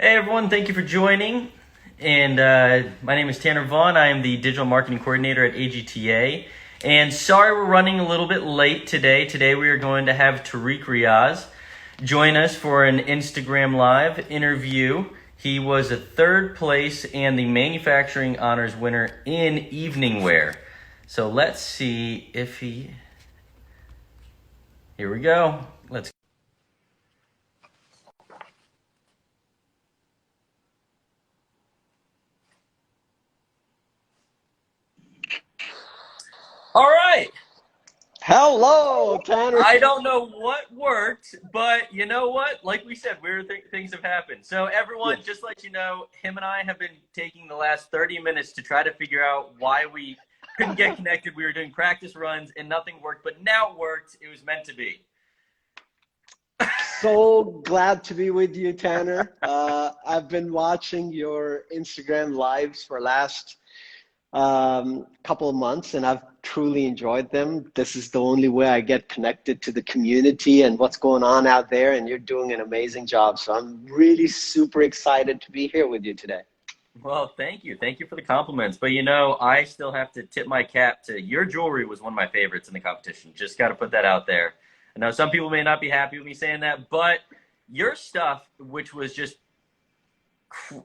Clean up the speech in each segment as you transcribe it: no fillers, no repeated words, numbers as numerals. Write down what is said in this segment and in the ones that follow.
Hey everyone, thank you for joining. And my name is Tanner Vaughn. I am the digital marketing coordinator at AGTA. And sorry we're running a little bit late today. Today we are going to have Tariq Riaz join us for an Instagram Live interview. He was a third place and the manufacturing honors winner in evening wear. So let's see if he... Here we go. Let's... All right. Hello, Tanner. I don't know what worked, but you know what? Like we said, weird things have happened. So everyone, Yes. just let you know, him and I have been taking the last 30 minutes to try to figure out why we couldn't get connected. We were doing practice runs and nothing worked, but now it worked. It was meant to be. So glad to be with you, Tanner. I've been watching your Instagram lives for last couple of months, and I've truly enjoyed them. This is the only way I get connected to the community and what's going on out there, and you're doing an amazing job. So I'm really super excited to be here with you today. Well, thank you. Thank you for the compliments. But you know, I still have to tip my cap to your jewelry was one of my favorites in the competition. Just got to put that out there. I know some people may not be happy with me saying that, but your stuff, which was just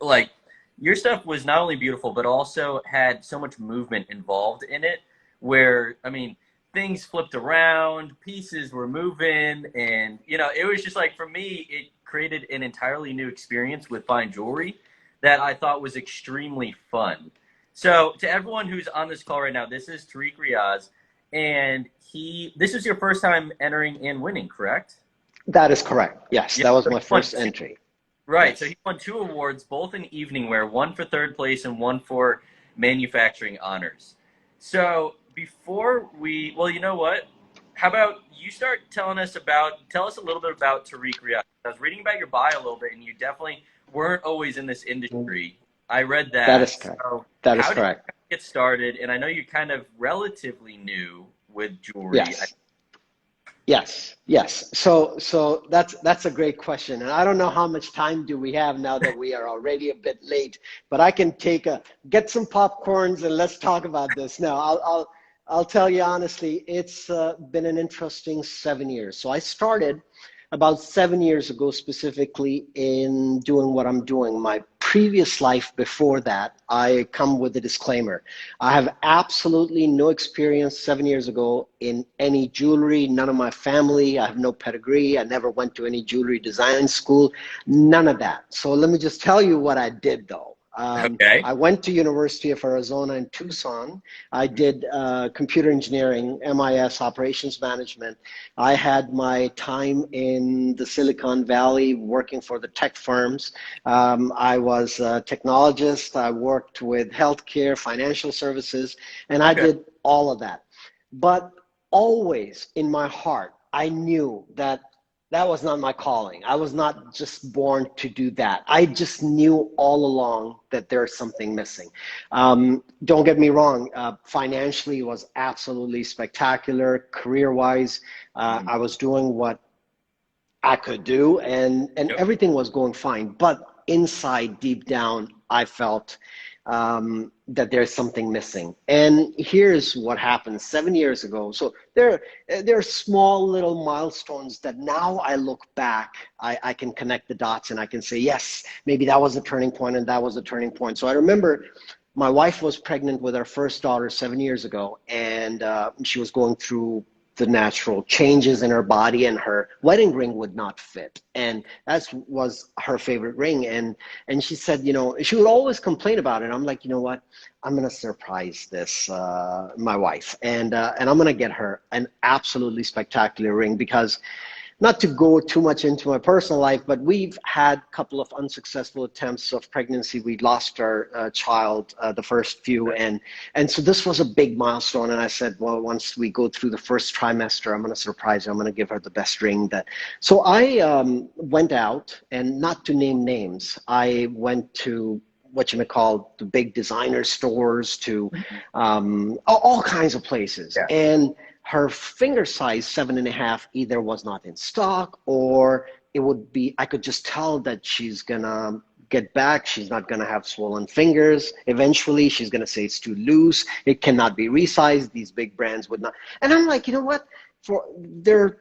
like your stuff was not only beautiful, but also had so much movement involved in it where, I mean, things flipped around, pieces were moving, and, you know, it was just like, for me, it created an entirely new experience with fine jewelry that I thought was extremely fun. So to everyone who's on this call right now, this is Tariq Riaz, and this was your first time entering and winning, correct? That is correct. Yes, Yeah, that was so my first entry. right, so Yes. he won two awards, both in evening wear, one for third place and one for manufacturing honors. So before well, you know what? How about you start tell us a little bit about Tariq Riaz. I was reading about your bio a little bit, and you definitely weren't always in this industry. I read That is that. correct. So That is how did correct. you get started? And I know you're kind of relatively new with jewelry. Yes. Yes. So that's a great question, and I don't know how much time do we have now that we are already a bit late, but I can get some popcorns and let's talk about this now. I'll tell you honestly, it's been an interesting 7 years. So I started about 7 years ago specifically in doing what I'm doing. My previous life before that, I come with a disclaimer. I have absolutely no experience 7 years ago in any jewelry, none of my family, I have no pedigree, I never went to any jewelry design school, none of that. So let me just tell you what I did though. Okay. I went to University of Arizona in Tucson. I did computer engineering, MIS, operations management. I had my time in the Silicon Valley working for the tech firms. I was a technologist. I worked with healthcare, financial services, and I Okay. did all of that. But always in my heart, I knew that that was not my calling. I was not just born to do that. I just knew all along that there's something missing. Don't get me wrong, financially it was absolutely spectacular. Career-wise, I was doing what I could do, and Yep. everything was going fine. But inside, deep down, I felt that there's something missing. And here's what happened 7 years ago. So there are small little milestones that now I look back, I can connect the dots and I can say, yes, maybe that was a turning point and that was a turning point. So I remember my wife was pregnant with our first daughter 7 years ago, and she was going through the natural changes in her body, and her wedding ring would not fit, and that was her favorite ring. And she said, you know, she would always complain about it. I'm like, you know what, I'm gonna surprise this my wife, and I'm gonna get her an absolutely spectacular ring, because not to go too much into my personal life, but we've had a couple of unsuccessful attempts of pregnancy. We lost our child, the first few, and so this was a big milestone. And I said, well, once we go through the first trimester, I'm going to surprise her. I'm going to give her the best ring. So I went out, and not to name names, I went to what you may call the big designer stores, to all kinds of places. Yeah. And her finger size 7.5 either was not in stock, or it would be, I could just tell that she's gonna get back. She's not going to have swollen fingers. Eventually, she's going to say it's too loose. It cannot be resized. These big brands would not. And I'm like, you know what? There are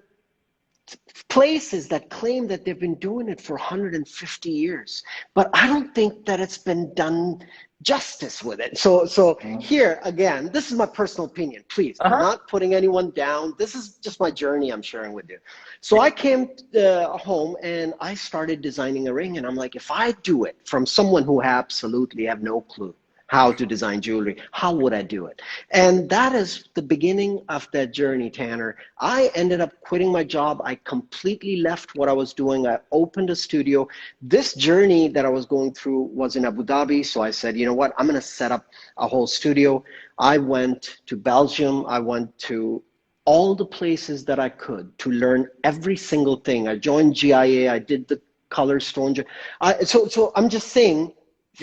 places that claim that they've been doing it for 150 years, but I don't think that it's been done justice with it. So here again, this is my personal opinion. Please, I'm not putting anyone down. This is just my journey I'm sharing with you. So I came home and I started designing a ring, and I'm like, if I do it from someone who absolutely have no clue how to design jewelry, how would I do it? And that is the beginning of that journey, Tanner. I ended up quitting my job. I completely left what I was doing. I opened a studio. This journey that I was going through was in Abu Dhabi. So I said, you know what? I'm going to set up a whole studio. I went to Belgium. I went to all the places that I could to learn every single thing. I joined GIA. I did the color stone. So I'm just saying,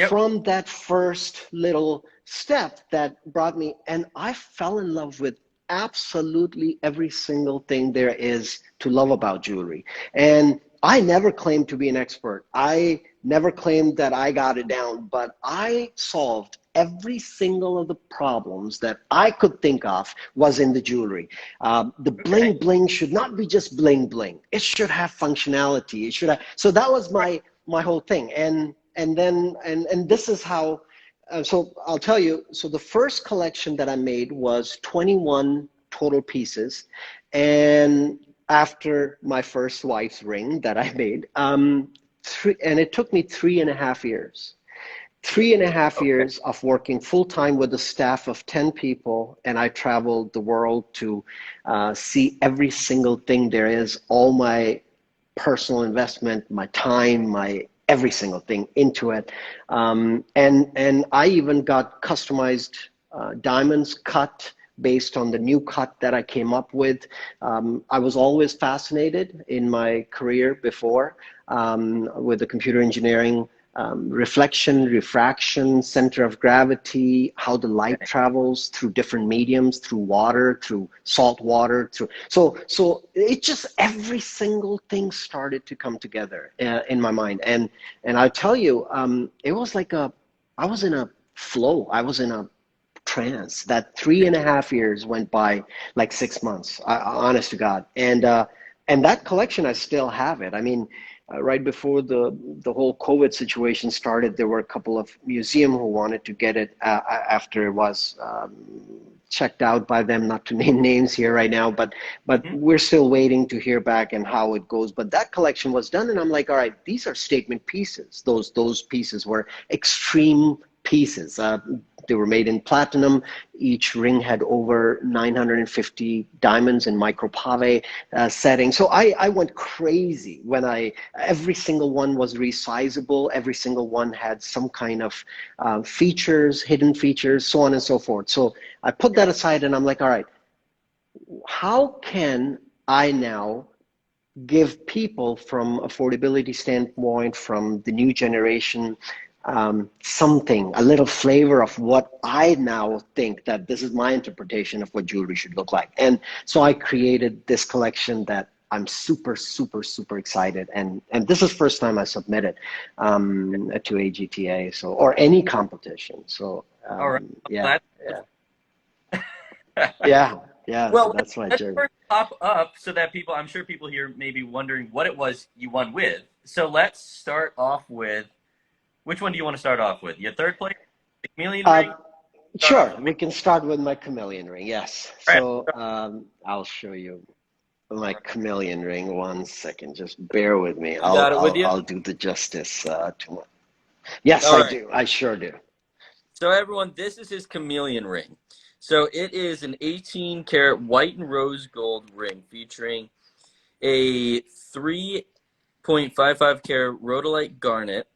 from that first little step that brought me, and I fell in love with absolutely every single thing there is to love about jewelry. And I never claimed to be an expert. I never claimed that I got it down, but I solved every single of the problems that I could think of was in the jewelry. The bling bling should not be just bling bling. It should have functionality. It should have, so that was my whole thing. And this is how, so I'll tell you, so the first collection that I made was 21 total pieces. And after my first wife's ring that I made, and it took me 3.5 years. 3.5 years of working full-time with a staff of 10 people, and I traveled the world to see every single thing there is, all my personal investment, my time, my every single thing into it. And I even got customized diamonds cut based on the new cut that I came up with. I was always fascinated in my career before with the computer engineering, reflection, refraction, center of gravity, how the light travels through different mediums, through water, through salt water, so it just, every single thing started to come together in my mind. And I tell you, it was like I was in a flow. I was in a trance. That 3.5 years went by like 6 months, honest to God. And that collection, I still have it. I mean, right before the whole COVID situation started, there were a couple of museums who wanted to get it after it was checked out by them, not to name names here right now, but we're still waiting to hear back and how it goes. But that collection was done, and I'm like, all right, these are statement pieces. Those pieces were extreme pieces. They were made in platinum. Each ring had over 950 diamonds in micropave setting. So I went crazy when every single one was resizable. Every single one had some kind of features, hidden features, so on and so forth. So I put that aside, and I'm like, all right, how can I now give people, from affordability standpoint, from the new generation, something, a little flavor of what I now think that this is my interpretation of what jewelry should look like. And so I created this collection that I'm super, super, super excited. And this is first time I submitted to AGTA, so, or any competition. So all right. yeah. Yeah. Well, So that's my let's journey. first pop up so that people, I'm sure people here may be wondering what it was you won with. So let's start off with, which one do you want to start off with? Your third place, the Chameleon Ring? Sure, we can start with my Chameleon Ring, yes. Right. So I'll show you my Chameleon Ring. 1 second, just bear with me. I'll do the justice to my... Yes, I do. I sure do. So everyone, this is his Chameleon Ring. So it is an 18-karat white and rose gold ring featuring a 3.55-karat rhodolite garnet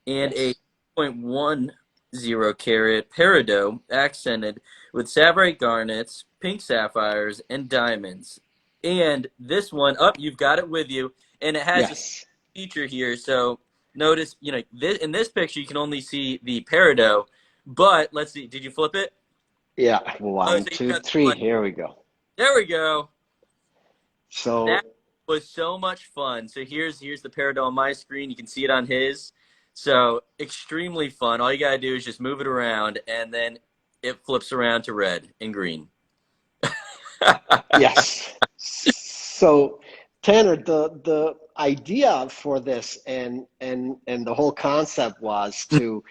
and a 0.10 karat peridot accented with saffrite garnets, pink sapphires, and diamonds. And this one, you've got it with you, and it has a feature here. So notice, in this picture, you can only see the peridot, but let's see, did you flip it? Yeah, 1, 2, 3, here we go. There we go. So that was so much fun. So here's the peridot on my screen. You can see it on his. So extremely fun. All you gotta do is just move it around, and then it flips around to red and green. Yes. So, Tanner, the idea for this and the whole concept was to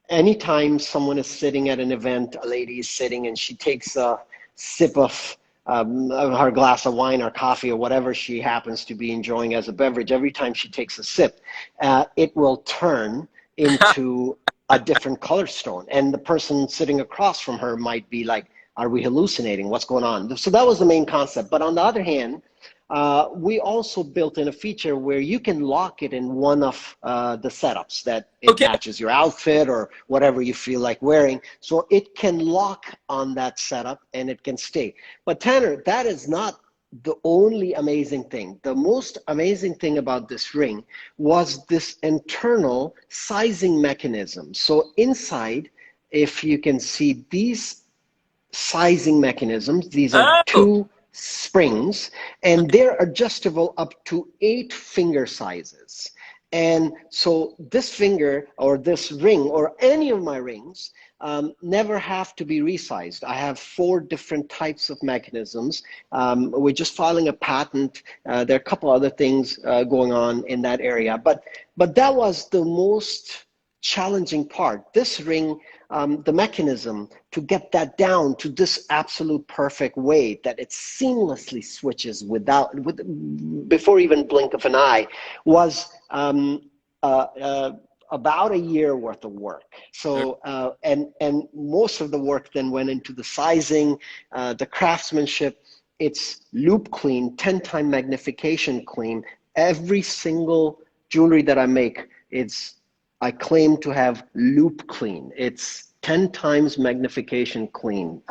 anytime someone is sitting at an event, a lady is sitting and she takes a sip of her glass of wine or coffee or whatever she happens to be enjoying as a beverage, every time she takes a sip, it will turn into a different color stone. And the person sitting across from her might be like, are we hallucinating? What's going on? So that was the main concept. But on the other hand, we also built in a feature where you can lock it in one of the setups that it Okay. matches your outfit or whatever you feel like wearing. So it can lock on that setup and it can stay. But Tanner, that is not the only amazing thing. The most amazing thing about this ring was this internal sizing mechanism. So inside, if you can see these sizing mechanisms. These are Oh, two springs, and they're adjustable up to 8 finger sizes. And so this finger or this ring or any of my rings never have to be resized. I have 4 different types of mechanisms. We're just filing a patent. There are a couple other things going on in that area, but that was the most challenging part. This ring, the mechanism to get that down to this absolute perfect way that it seamlessly switches before even blink of an eye was about a year worth of work. So and most of the work then went into the sizing, the craftsmanship. It's loop clean, 10-time magnification clean. Every single jewelry that I make, I claim to have loop clean. It's 10 times magnification clean,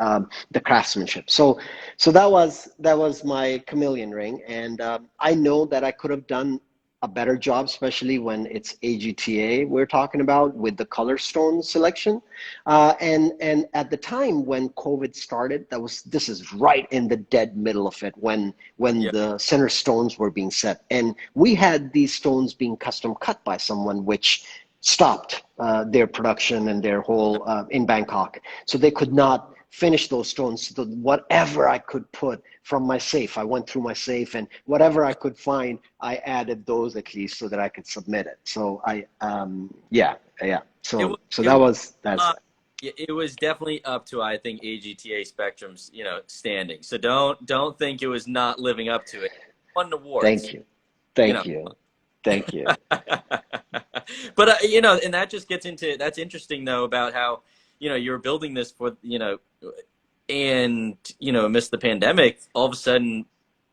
the craftsmanship. So that was my Chameleon ring, and I know that I could have done a better job, especially when it's AGTA we're talking about with the color stone selection. And at the time when COVID started, this is right in the dead middle of it when yeah. the center stones were being set, and we had these stones being custom cut by someone, which stopped their production and their whole in Bangkok. So they could not finish those stones. So whatever I could put from my safe, I went through my safe, and whatever I could find, I added those at least so that I could submit it. So yeah. It So was, so it was, that's uh, it was definitely up to, I think, AGTA Spectrum's, standing. So don't think it was not living up to it. Won thank awards, you, you know. thank you, thank you. But and that just gets into that's interesting though about how you're building this for and amidst the pandemic, all of a sudden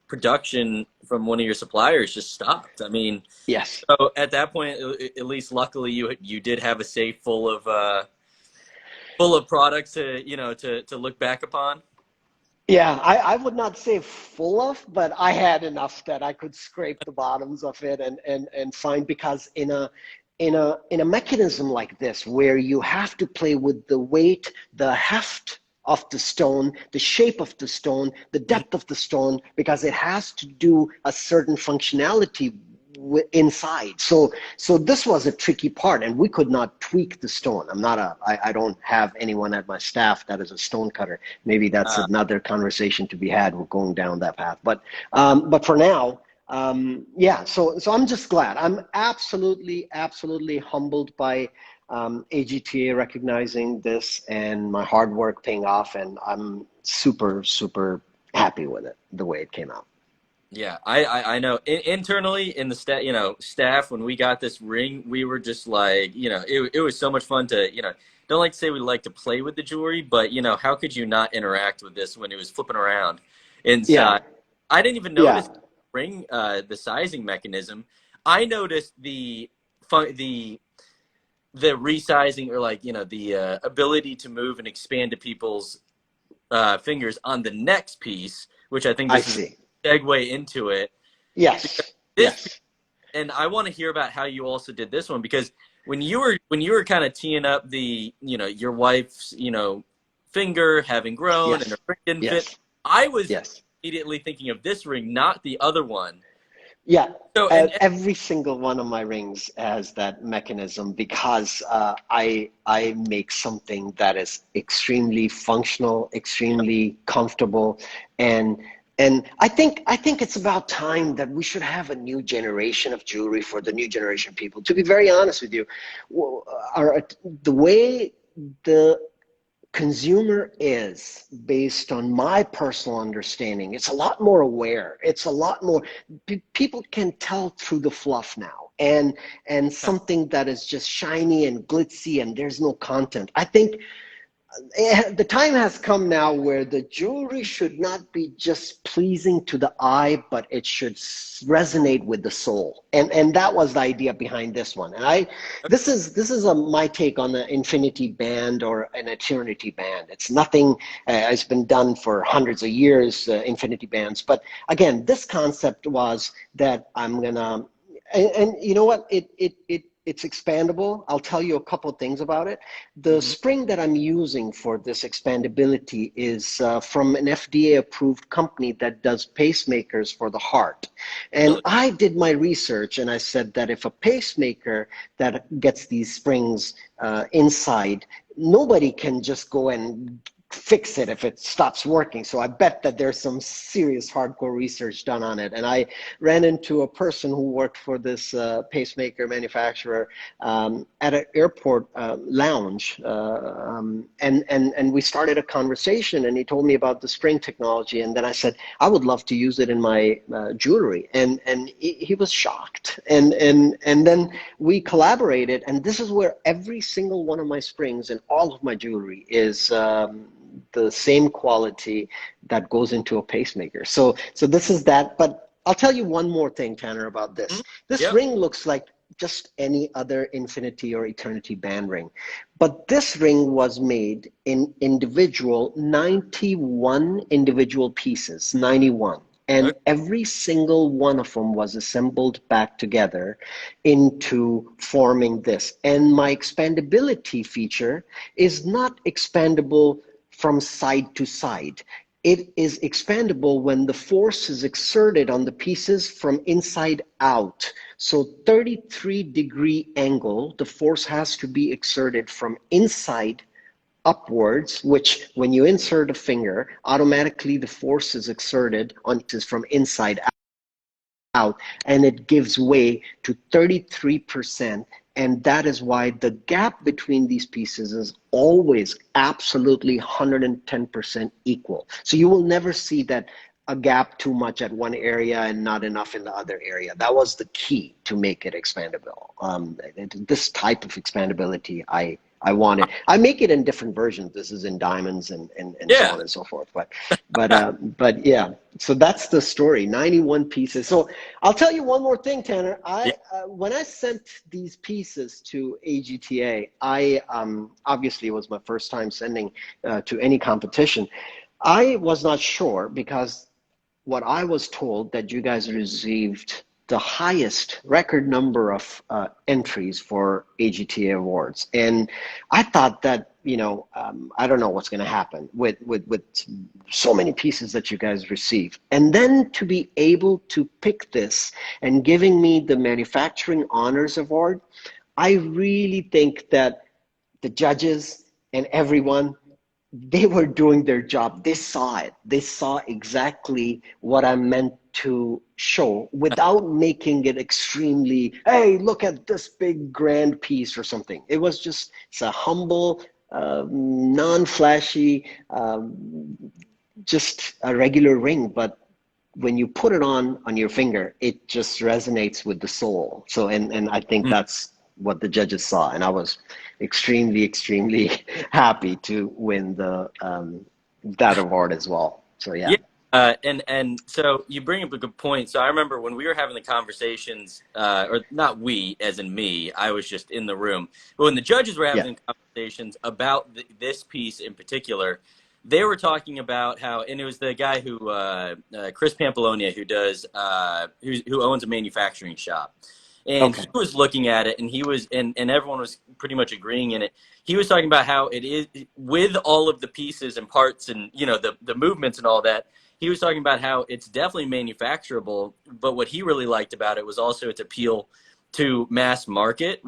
production from one of your suppliers just stopped. I mean, Yes. so at that point, at least luckily you did have a safe full of products to look back upon. Yeah, I would not say full of, but I had enough that I could scrape the bottoms of it and find, because in a mechanism like this where you have to play with the weight, the heft of the stone, the shape of the stone, the Mhm. depth of the stone, because it has to do a certain functionality inside. So this was a tricky part, and we could not tweak the stone. I don't have anyone at my staff that is a stone cutter. Maybe that's Uh, another conversation to be had. We're going down that path, but for now, yeah. So I'm just glad. I'm absolutely humbled by AGTA recognizing this and my hard work paying off, and I'm super happy with it the way it came out. Yeah, I know. Internally in the staff, when we got this ring, we were just like, it was so much fun to, don't like to say we like to play with the jewelry, but how could you not interact with this when it was flipping around Yeah, inside? I didn't even notice yeah, the ring, the sizing mechanism. I noticed the resizing, or like, the ability to move and expand to people's fingers on the next piece, which I think I this is see. a segue into it. Yes, This yes, and I want to hear about how you also did this one, because when you were kind of teeing up the your wife's finger having grown and her yes, ring didn't fit, yes, I was yes. immediately thinking of this ring, not the other one. Yeah, So, every single one of my rings has that mechanism because I make something that is extremely functional, yeah, extremely comfortable, and and I think it's about time that we should have a new generation of jewelry for the new generation of people. To be very honest with you, our the way the consumer is, based on my personal understanding, it's a lot more aware. It's a lot more, people can tell through the fluff now, and something that is just shiny and glitzy and there's no content. I think the time has come now where the jewelry should not be just pleasing to the eye, but it should resonate with the soul. And that was the idea behind this one. And this is my take on the infinity band or an eternity band. It's nothing. It's been done for hundreds of years, infinity bands. But again, this concept was that I'm gonna, and you know what? It's expandable. I'll tell you a couple of things about it. The hmm spring that I'm using for this expandability is from an FDA approved company that does pacemakers for the heart. And really, I did my research and I said that if a pacemaker that gets these springs inside, nobody can just go and fix it if it stops working. So I bet that there's some serious hardcore research done on it. And I ran into a person who worked for this pacemaker manufacturer at an airport lounge, and we started a conversation. And he told me about the spring technology, and then I said I would love to use it in my jewelry, and he was shocked. And then we collaborated, and this is where every single one of my springs and all of my jewelry is. The same quality that goes into a pacemaker. So this is that. But I'll tell you one more thing, Tanner, about Mhm. this. This Yep. ring looks like just any other infinity or eternity band ring. But this ring was made in 91 individual pieces, 91. And Okay. every single one of them was assembled back together into forming this. And my expandability feature is not expandable from side to side. It is expandable when the force is exerted on the pieces from inside out. So 33-degree angle, the force has to be exerted from inside upwards, which when you insert a finger, automatically the force is exerted on is from inside out, and it gives way to 33%. And that is why the gap between these pieces is always absolutely 110% equal. So you will never see that a gap too much at one area and not enough in the other area. That was the key to make it expandable. This type of expandability, I want it. I make it in different versions. This is in diamonds and so Yeah. on and so forth. But yeah, so that's the story. 91 pieces. So I'll tell you one more thing, Tanner. Yeah. I when I sent these pieces to AGTA, I obviously it was my first time sending to any competition. I was not sure because what I was told that you guys received the highest record number of entries for AGTA awards, and I thought that I don't know what's going to happen with so many pieces that you guys received, and then to be able to pick this and giving me the manufacturing honors award, I really think that the judges and everyone, they were doing their job. They saw it. They saw exactly what I meant to show without making it extremely, hey, look at this big grand piece or something. It was just, it's a humble, non-flashy, just a regular ring. But when you put it on your finger, it just resonates with the soul. So, and I think Mm. that's what the judges saw. And I was extremely happy to win the that award as well. So yeah, Yeah. And so you bring up a good point. So I remember when we were having the conversations, or not we, as in me, I was just in the room. But when the judges were yeah, having conversations about this piece in particular, they were talking about how, and it was the guy who, Chris Pampalonia, who owns a manufacturing shop. And he okay, was looking at it, and and everyone was pretty much agreeing in it. He was talking about how it is with all of the pieces and parts and the movements and all that. he was talking about how it's definitely manufacturable, but what he really liked about it was also its appeal to mass market,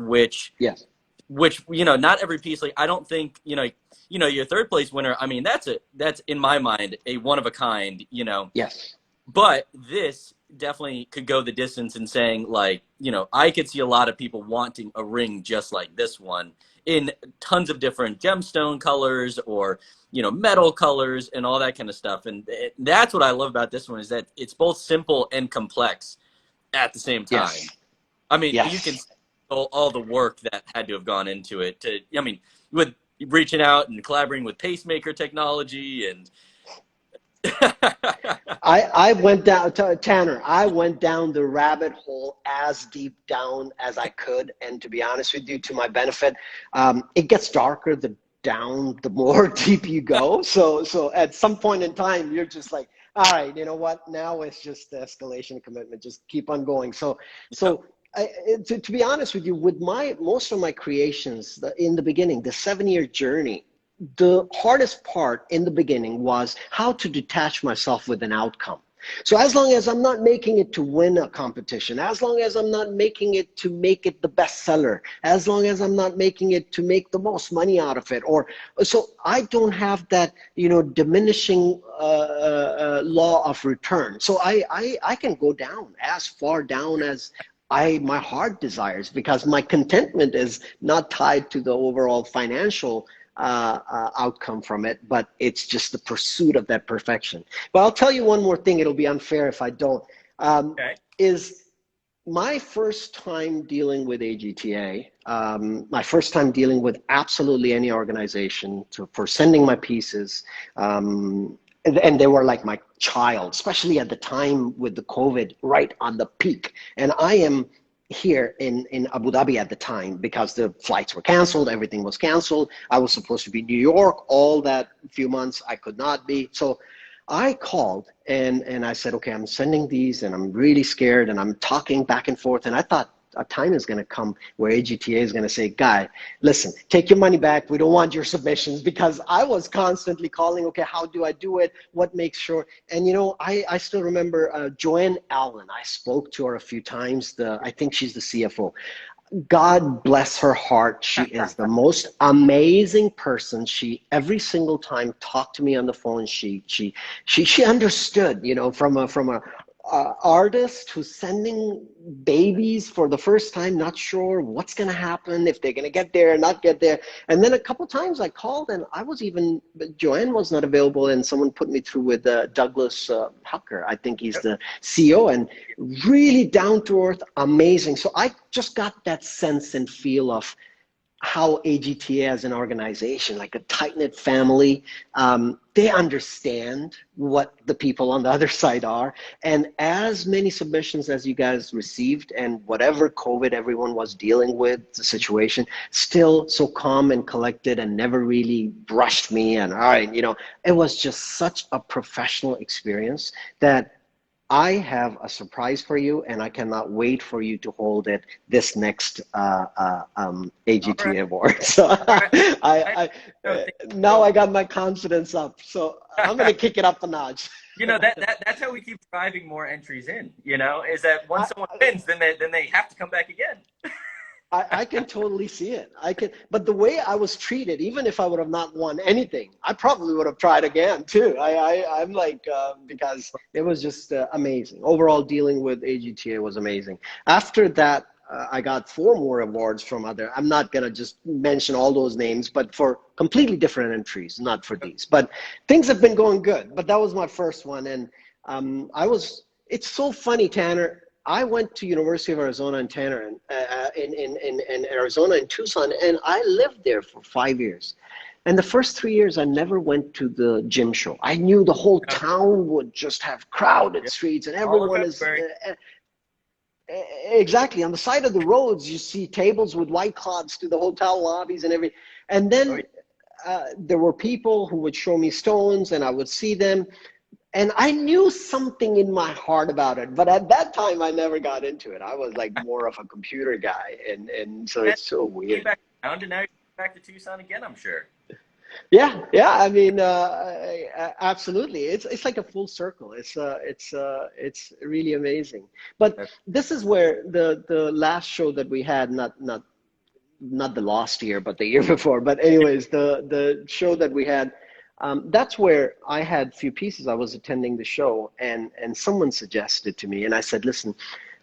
Yes. which not every piece, like I don't think your third place winner, I mean that's in my mind a one of a kind, Yes. but this definitely could go the distance in saying, like, I could see a lot of people wanting a ring just like this one in tons of different gemstone colors or metal colors and all that kind of stuff. And that's what I love about this one, is that it's both simple and complex at the same time. Yes. I mean, you can Yes. see all the work that had to have gone into it. I mean, with reaching out and collaborating with pacemaker technology and I went down to Tanner. I went down the rabbit hole as deep down as I could, and to be honest with you, to my benefit, it gets darker the more deep you go. So at some point in time, you're just like, all right, you know what? Now it's just the escalation commitment. Just keep on going. So to be honest with you, with most of my creations in the beginning, the 7-year journey, the hardest part in the beginning was how to detach myself with an outcome. So as long as I'm not making it to win a competition, as long as I'm not making it to make it the best seller, as long as I'm not making it to make the most money out of it, so I don't have that, diminishing law of return. So I can go down as far down as my heart desires, because my contentment is not tied to the overall financial outcome from it, but it's just the pursuit of that perfection. But I'll tell you one more thing. It'll be unfair if I don't. okay. Is my first time dealing with AGTA, my first time dealing with absolutely any organization for sending my pieces, and they were like my child, especially at the time with the COVID right on the peak. And I am here in Abu Dhabi at the time because the flights were canceled, everything was canceled. I was supposed to be in New York all that few months. I could not be. So I called and I said, okay, I'm sending these and I'm really scared, and I'm talking back and forth. And I thought a time is going to come where AGTA is going to say, Guy, listen, take your money back. We don't want your submissions, because I was constantly calling, okay, how do I do it? What makes sure? And, I still remember Joanne Allen. I spoke to her a few times. I think she's the CFO. God bless her heart. She is the most amazing person. She every single time talked to me on the phone. She understood, from a artist who's sending babies for the first time, not sure what's going to happen, if they're going to get there or not get there. And then a couple times I called, and Joanne was not available, and someone put me through with Douglas Hucker. I think he's the CEO, and really down to earth, amazing. So I just got that sense and feel of how AGTA as an organization, like a tight-knit family, they understand what the people on the other side are. And as many submissions as you guys received, and whatever COVID everyone was dealing with, the situation, still so calm and collected and never really brushed me. And all right, it was just such a professional experience that I have a surprise for you, and I cannot wait for you to hold it this next All AGTA award. So right. now I got my confidence up. So I'm going to kick it up a notch. That's how we keep driving more entries in, is that once I, someone wins, then they have to come back again. I can totally see it. But the way I was treated, even if I would have not won anything, I probably would have tried again too. I'm like, because it was just amazing. Overall, dealing with AGTA was amazing. After that, I got 4 more awards from I'm not going to just mention all those names, but for completely different entries, not for these. But things have been going good. But that was my first one. And it's so funny, Tanner. I went to University of Arizona in Tanner, in Arizona, in Tucson, and I lived there for 5 years. And the first 3 years, I never went to the gym show. I knew the whole town would just have crowded streets, and everyone is exactly on the side of the roads. You see tables with white cloths to the hotel lobbies and everything. And then there were people who would show me stones, and I would see them. And I knew something in my heart about it, but at that time I never got into it. I was like more of a computer guy, and so it's so weird. Back around, and now you're back to Tucson again, I'm sure. Yeah, yeah. I mean, absolutely. It's like a full circle. It's really amazing. But this is where the last show that we had, not the last year, but the year before. But anyways, the show that we had, that's where I had few pieces. I was attending the show, and someone suggested to me, and I said, listen,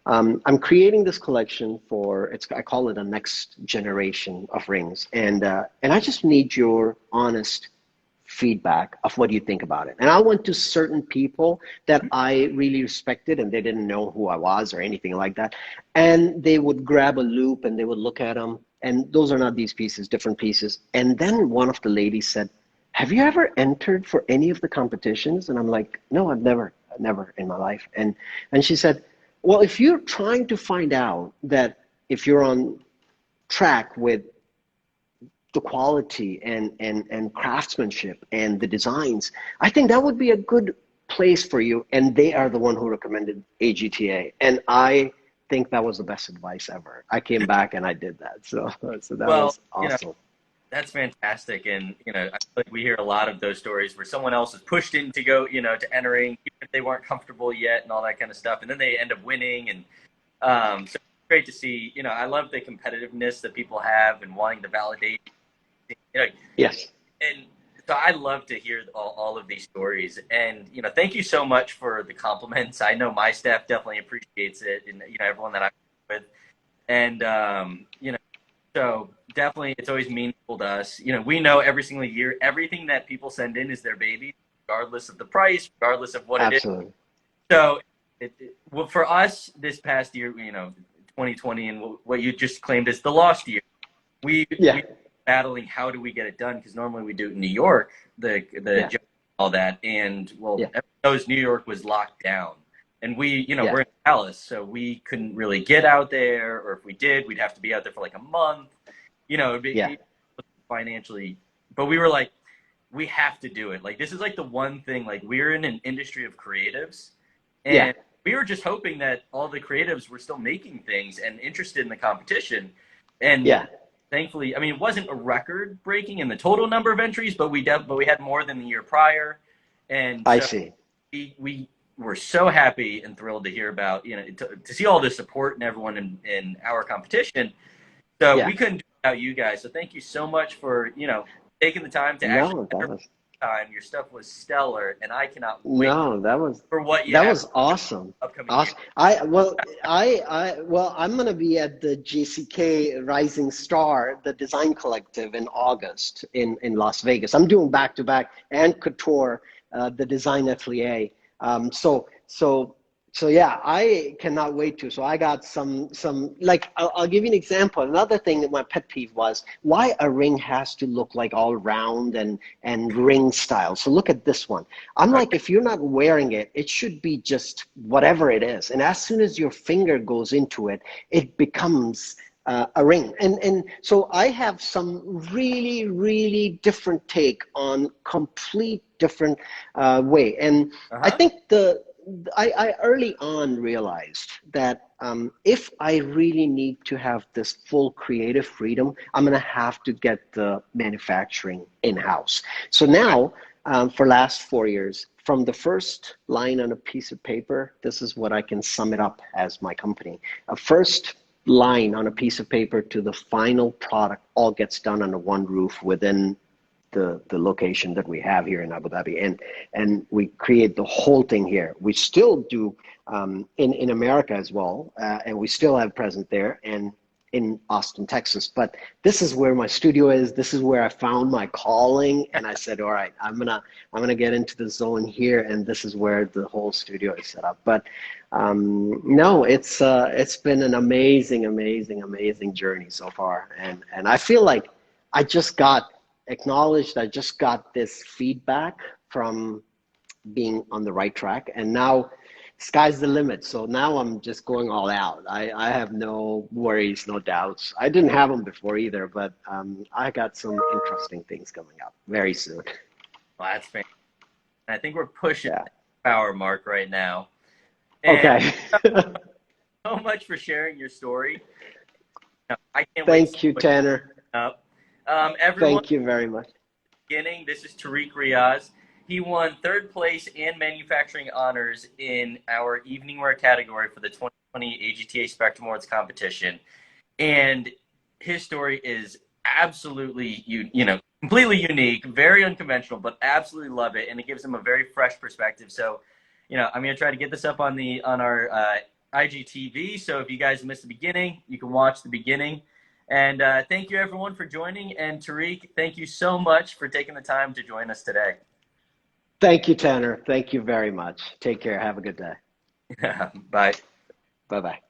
I'm creating this collection for I call it a next generation of rings, and I just need your honest feedback of what you think about it. And I went to certain people that I really respected, and they didn't know who I was or anything like that. And they would grab a loop and they would look at them. And those are not these pieces, different pieces. And then one of the ladies said, have you ever entered for any of the competitions? And I'm like, no, I've never in my life. And she said, well, if you're trying to find out that if you're on track with the quality and craftsmanship and the designs, I think that would be a good place for you. And they are the one who recommended AGTA. And I think that was the best advice ever. I came back and I did that. So that Well, was awesome. that's fantastic. And, I feel like we hear a lot of those stories where someone else is pushed in to go, to entering, even if they weren't comfortable yet and all that kind of stuff. And then they end up winning. And so it's great to see, I love the competitiveness that people have and wanting to validate. Yes. And so I love to hear all of these stories. And, thank you so much for the compliments. I know my staff definitely appreciates it, and, everyone that I'm with. And, so definitely it's always meaningful to us. We know every single year, everything that people send in is their baby, regardless of the price, regardless of what it is. Absolutely. So well, for us this past year, 2020 and what you just claimed as the lost year, we battling how do we get it done, because normally we do it in New York, all that, and everyone knows New York was locked down, and we we're in Dallas, so we couldn't really get out there, or if we did, we'd have to be out there for like a month, it'd be financially, but we were like, we have to do it. Like, this is like the one thing, like, we're in an industry of creatives, and we were just hoping that all the creatives were still making things and interested in the competition, and thankfully, I mean, it wasn't a record breaking in the total number of entries, but we had more than the year prior. And I so see. We were so happy and thrilled to hear about, to see all the support and everyone in our competition. So we couldn't do it without you guys. So thank you so much for, taking the time to actually time. Your stuff was stellar, and I cannot wait for what you have. That was awesome. Upcoming Awesome. I'm gonna be at the JCK Rising Star, the design collective, in August in Las Vegas. I'm doing back-to-back and Couture, the design atelier. So yeah, I cannot wait to. So I got some like, I'll give you an example. Another thing that my pet peeve was why a ring has to look like all round and ring style. So look at this one. I'm like, if you're not wearing it, it should be just whatever it is. And as soon as your finger goes into it, it becomes a ring. And so I have some really, really different take on complete different way. And I think I early on realized that if I really need to have this full creative freedom, I'm going to have to get the manufacturing in-house. So now, for last 4 years, from the first line on a piece of paper, this is what I can sum it up as my company. A first line on a piece of paper to the final product all gets done under one roof within the location that we have here in Abu Dhabi, and we create the whole thing here. We still do in America as well, and we still have present there and in Austin, Texas. But this is where my studio is. This is where I found my calling, and I said, all right, I'm gonna get into the zone here, and this is where the whole studio is set up. But no, it's been an amazing journey so far, and I feel like I just got acknowledged. I just got this feedback from being on the right track, and now sky's the limit. So now I'm just going all out. I have no worries, no doubts. I didn't have them before either, but I got some interesting things coming up very soon. Well, that's fantastic. I think we're pushing the power mark right now. And okay. so much for sharing your story. I can't Thank you, Tanner. Everyone, thank you very much. beginning. This is Tariq Riaz. He won third place and manufacturing honors in our evening wear category for the 2020 AGTA Spectrum Awards competition. And his story is absolutely, completely unique, very unconventional, but absolutely love it. And it gives him a very fresh perspective. So, I'm going to try to get this up on our IGTV. So if you guys missed the beginning, you can watch the beginning. And thank you everyone for joining. And Tariq, thank you so much for taking the time to join us today. Thank you, Tanner. Thank you very much. Take care. Have a good day. Bye. Bye-bye.